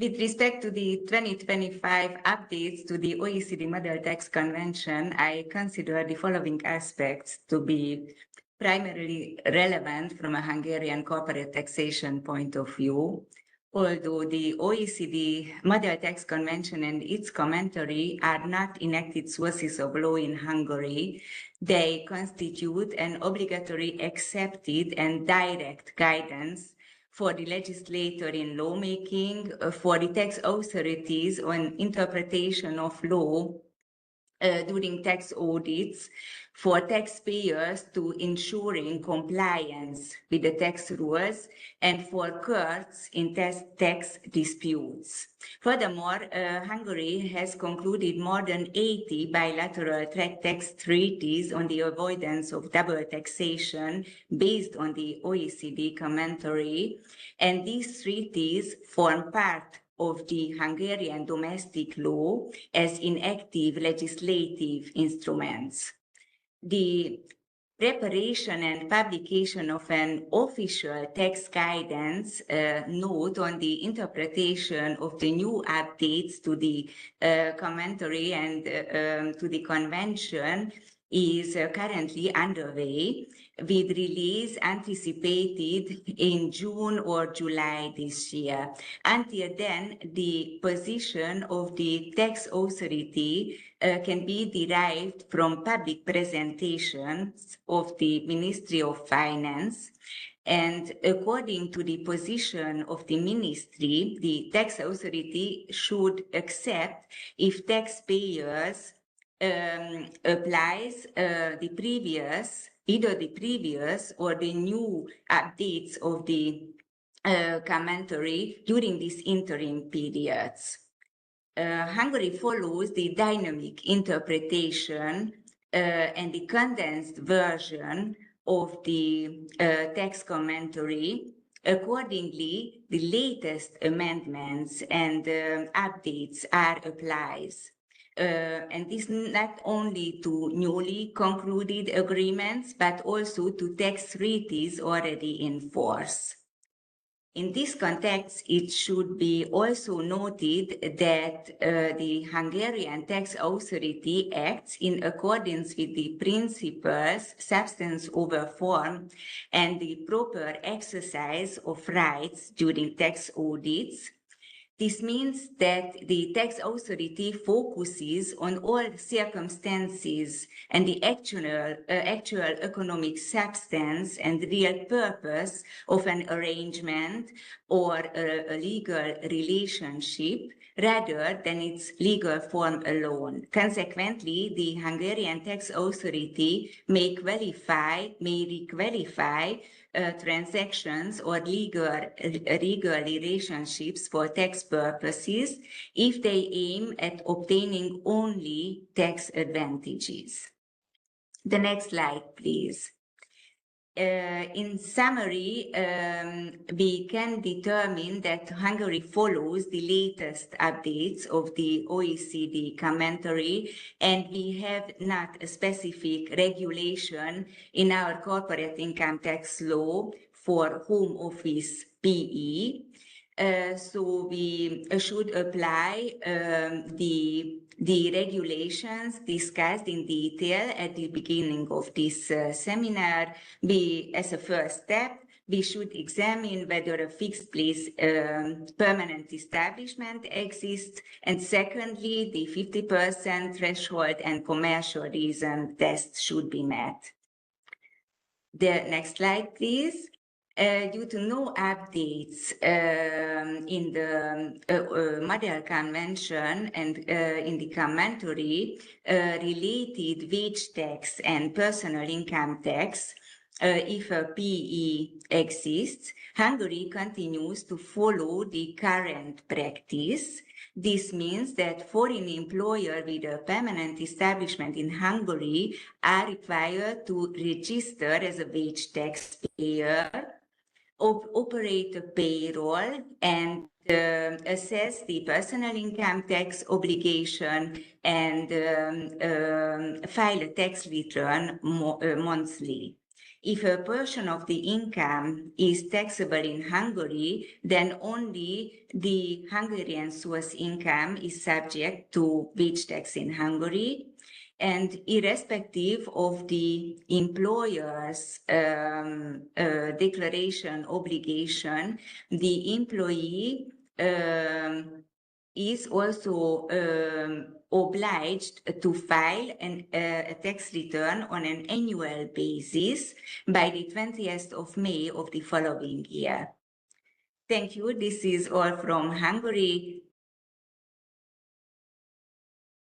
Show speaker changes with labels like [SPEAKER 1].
[SPEAKER 1] With respect to the 2025 updates to the OECD Model Tax Convention, I consider the following aspects to be primarily relevant from a Hungarian corporate taxation point of view. Although the OECD Model Tax Convention and its commentary are not enacted sources of law in Hungary, they constitute an obligatory, accepted, and direct guidance for the legislator in lawmaking, for the tax authorities on interpretation of law during tax audits, for taxpayers to ensuring compliance with the tax rules, and for courts in tax disputes. Furthermore, Hungary has concluded more than 80 bilateral tax treaties on the avoidance of double taxation based on the OECD commentary, and these treaties form part of the Hungarian domestic law as inactive legislative instruments. The preparation and publication of an official tax guidance note on the interpretation of the new updates to the commentary and to the convention is currently underway, with release anticipated in June or July this year. Until then, the position of the tax authority can be derived from public presentations of the Ministry of Finance. And according to the position of the ministry, the tax authority should accept if taxpayers applies either the previous or the new updates of the commentary during these interim periods. Hungary follows the dynamic interpretation and the condensed version of the tax commentary. Accordingly, the latest amendments and updates are applied. And this not only to newly concluded agreements, but also to tax treaties already in force. In this context, it should be also noted that the Hungarian Tax Authority acts in accordance with the principles substance over form and the proper exercise of rights during tax audits. This means that the tax authority focuses on all circumstances and the actual economic substance and real purpose of an arrangement or a legal relationship rather than its legal form alone. Consequently, the Hungarian tax authority may requalify transactions or legal relationships for tax purposes if they aim at obtaining only tax advantages. The next slide, please. In summary, we can determine that Hungary follows the latest updates of the OECD commentary, and we have not a specific regulation in our corporate income tax law for home office PE. So we should apply the regulations discussed in detail at the beginning of this seminar. As a first step, we should examine whether a fixed place permanent establishment exists, and secondly, the 50% threshold and commercial reason test should be met. The next slide, please. Due to no updates in the Model Convention and in the commentary related wage tax and personal income tax, if a PE exists, Hungary continues to follow the current practice. This means that foreign employers with a permanent establishment in Hungary are required to register as a wage taxpayer, operate a payroll, and assess the personal income tax obligation and file a tax return monthly. If a portion of the income is taxable in Hungary, then only the Hungarian source income is subject to wage tax in Hungary. And irrespective of the employer's declaration obligation, the employee is also obliged to file a tax return on an annual basis by the 20th of May of the following year. Thank you. This is all from Hungary.